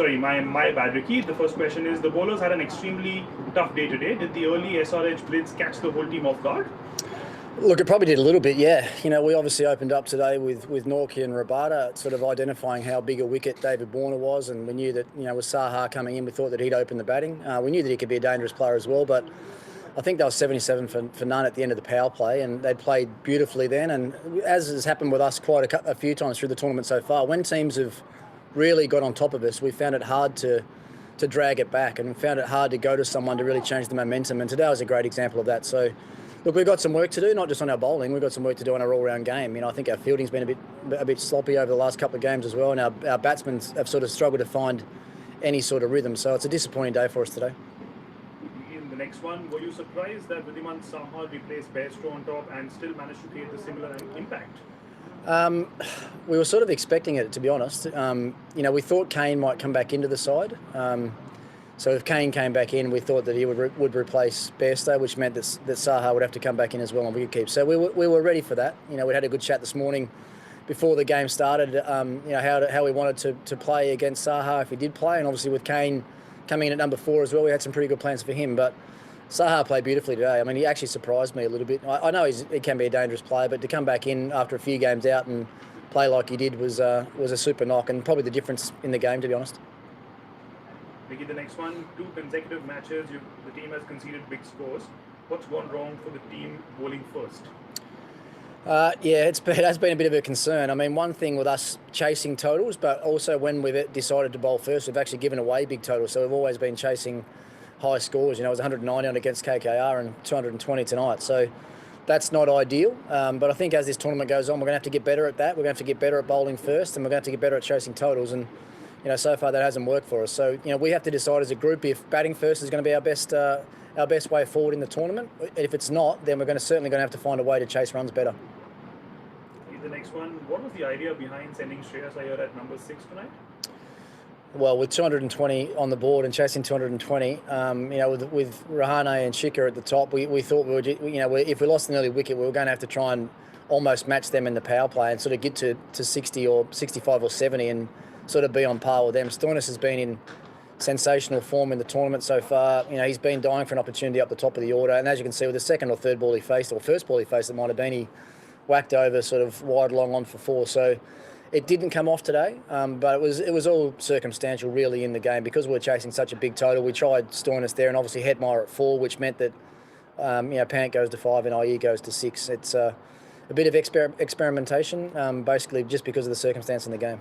Sorry, my bad, Ricky. The first question is, the bowlers had an extremely tough day today. Did the early SRH blitz catch the whole team off guard? Look, it probably did a little bit, yeah. We obviously opened up today with Norkie and Rabada, sort of identifying how big a wicket David Warner was, and we knew that, with Saha coming in, we thought that he'd open the batting. We knew that he could be a dangerous player as well, but I think they were 77 for none at the end of the power play, and they played beautifully then. And as has happened with us quite a few times through the tournament so far, when teams have really got on top of us, we found it hard to drag it back, and found it hard to go to someone to really change the momentum. And today was a great example of that. So, look, we've got some work to do, not just on our bowling. We've got some work to do on our all-round game. I think our fielding's been a bit sloppy over the last couple of games as well, and our batsmen have sort of struggled to find any sort of rhythm. So it's a disappointing day for us today. In the next one, were you surprised that Wriddhiman Saha replaced Bairstow on top and still managed to create a similar impact? We were sort of expecting it, to be honest. We thought Kane might come back into the side. So if Kane came back in, we thought that he would replace Bairstow, which meant that Saha would have to come back in as well on wicketkeep. So we were ready for that. We had a good chat this morning before the game started. How we wanted to play against Saha if he did play, and obviously with Kane coming in at number 4 as well, we had some pretty good plans for him. But Saha played beautifully today. I mean, he actually surprised me a little bit. I know he can be a dangerous player, but to come back in after a few games out and play like he did was a super knock, and probably the difference in the game, to be honest. Vicky, the next one, 2 consecutive matches, the team has conceded big scores. What's gone wrong for the team bowling first? It has been a bit of a concern. I mean, one thing with us chasing totals, but also when we've decided to bowl first, we've actually given away big totals. So we've always been chasing high scores. It was 190 on against KKR and 220 tonight. So that's not ideal. But I think as this tournament goes on, we're going to have to get better at that. We're going to have to get better at bowling first, and we're going to have to get better at chasing totals. And so far that hasn't worked for us. So we have to decide as a group if batting first is going to be our best way forward in the tournament. If it's not, then we're certainly going to have to find a way to chase runs better. The next one, what was the idea behind sending Shreyas Iyer at number 6 tonight? Well, with 220 on the board and chasing 220, with Rahane and Shikhar at the top, we thought if we lost an early wicket, we were going to have to try and almost match them in the power play and sort of get to 60 or 65 or 70 and sort of be on par with them. Stoinis has been in sensational form in the tournament so far. He's been dying for an opportunity up the top of the order, and as you can see with the second or third ball he faced, or first ball he faced, it might have been, he whacked over sort of wide long on for 4. So it didn't come off today, but it was all circumstantial really in the game because we were chasing such a big total. We tried Stoinis there, and obviously Hetmeyer at 4, which meant that Pant goes to 5 and Iyer goes to 6. It's a bit of experimentation, basically just because of the circumstance in the game.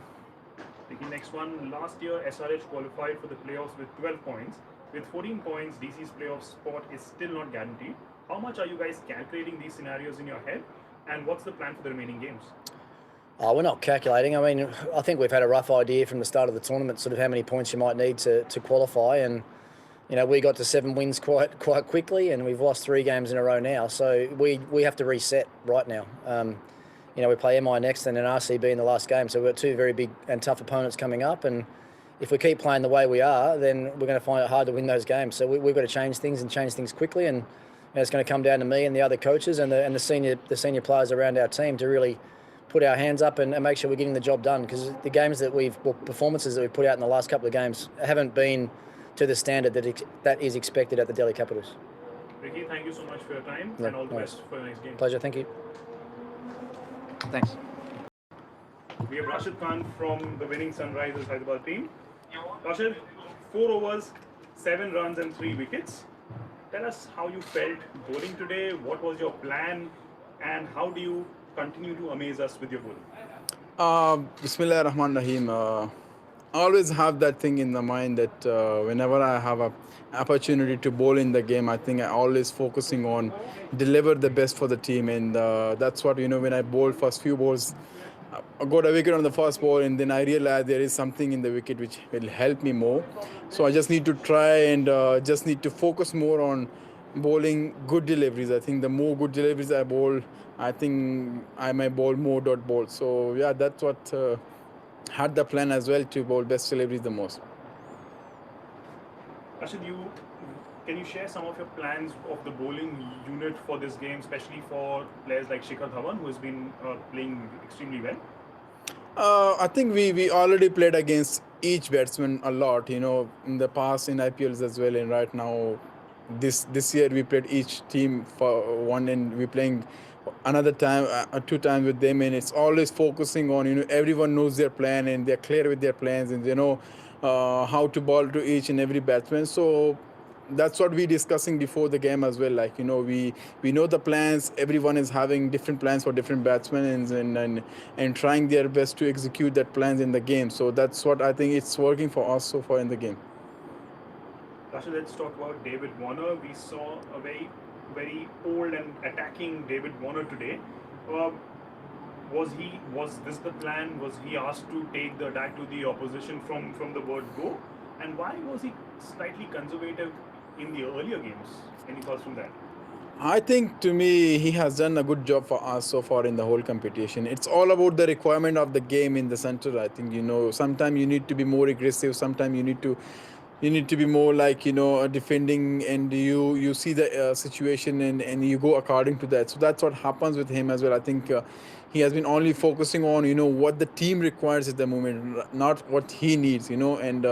The next one, last year SRH qualified for the playoffs with 12 points. With 14 points, DC's playoff spot is still not guaranteed. How much are you guys calculating these scenarios in your head, and what's the plan for the remaining games? We're not calculating. I mean, I think we've had a rough idea from the start of the tournament, sort of how many points you might need to qualify, and we got to 7 wins quite quickly, and we've lost 3 games in a row now. So we have to reset right now. We play MI next and an RCB in the last game, so we've got 2 very big and tough opponents coming up, and if we keep playing the way we are, then we're going to find it hard to win those games. So we've got to change things quickly, and it's going to come down to me and the other coaches and the senior players around our team to really put our hands up and make sure we're getting the job done, because the games performances that we've put out in the last couple of games haven't been to the standard that is expected at the Delhi Capitals. Ricky, thank you so much for your time, and all the best for the next game. Pleasure, thank you. Thanks. We have Rashid Khan from the winning Sunrisers Hyderabad team. Rashid, 4 overs, 7 runs and 3 wickets. Tell us how you felt bowling today, what was your plan, and how do you continue to amaze us with your bowling? Bismillah ar-Rahman Rahim. I always have that thing in the mind that whenever I have an opportunity to bowl in the game, I think I always focusing on deliver the best for the team, and that's what, when I bowl first few balls, I got a wicket on the first ball, and then I realized there is something in the wicket which will help me more. So I just need to try and just need to focus more on bowling good deliveries. I think the more good deliveries I bowl, I think I may bowl more dot balls. So yeah, that's what had the plan as well, to bowl best deliveries the most. Rashid, can you share some of your plans of the bowling unit for this game, especially for players like Shikhar Dhawan, who has been playing extremely well? I think we already played against each batsman a lot, in the past in IPLs as well, and right now, this year we played each team for one, and we're playing another time, 2 times with them, and it's always focusing on, everyone knows their plan and they're clear with their plans, and they know how to ball to each and every batsman. So that's what we discussing before the game as well. Like, we know the plans. Everyone is having different plans for different batsmen, and trying their best to execute that plans in the game. So that's what I think it's working for us so far in the game. Rashid, let's talk about David Warner. We saw a very, very old and attacking David Warner today. Uh, was this the plan? Was he asked to take the attack to the opposition from the word go? And why was he slightly conservative in the earlier games? Any thoughts from that? I think, to me, he has done a good job for us so far in the whole competition. It's all about the requirement of the game in the center. I think, sometimes you need to be more aggressive. Sometimes you need to be more like, defending, and you see the situation, and you go according to that. So that's what happens with him as well. I think he has been only focusing on, what the team requires at the moment, not what he needs, and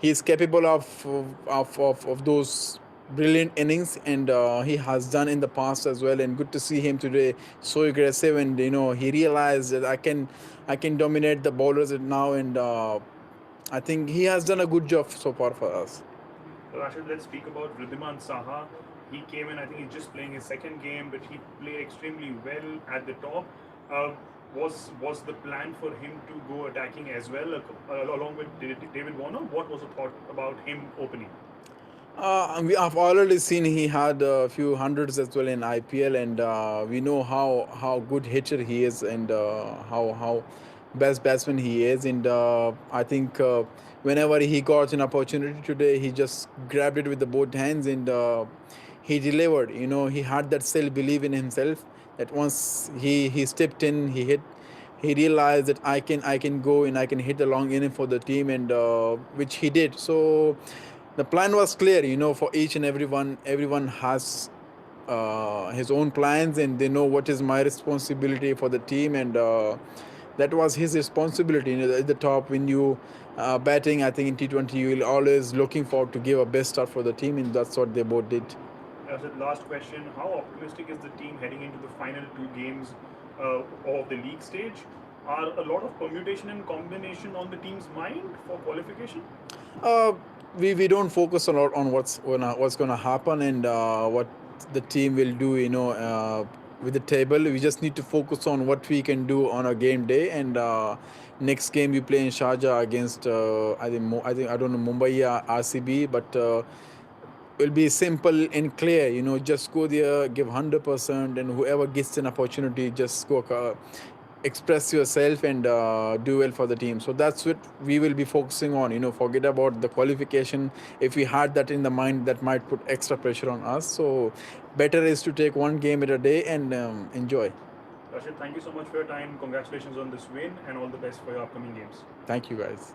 he is capable of those brilliant innings, and he has done in the past as well. And good to see him today so aggressive, and he realized that I can dominate the bowlers now, and I think he has done a good job so far for us. Rashid, let's speak about Riddhiman Saha. He came in, I think he's just playing his second game, but he played extremely well at the top. Uh, was the plan for him to go attacking as well, along with David Warner? What was the thought about him opening? We have already seen he had a few hundreds as well in IPL, and we know how good hitter he is, and how best batsman he is. And I think whenever he got an opportunity today, he just grabbed it with the both hands, and he delivered. He had that self belief in himself, that once he stepped in, he realized that I can go and I can hit a long inning for the team, and which he did. So the plan was clear, for each and everyone. Everyone has his own plans, and they know what is my responsibility for the team, and that was his responsibility. At the top, when you batting, I think in T20 you will always looking forward to give a best start for the team, and that's what they both did. As a last question, how optimistic is the team heading into the final two games of the league stage? Are a lot of permutation and combination on the team's mind for qualification? Uh, we don't focus a lot on what's gonna happen, and what the team will do. With the table, we just need to focus on what we can do on a game day. And next game we play in Sharjah against I don't know, Mumbai or RCB, but will be simple and clear. Just go there, give 100%, and whoever gets an opportunity, just go. Express yourself, and do well for the team. So that's what we will be focusing on. Forget about the qualification. If we had that in the mind, that might put extra pressure on us. So better is to take one game at a day, and enjoy. Rashid, thank you so much for your time. Congratulations on this win and all the best for your upcoming games. Thank you, guys.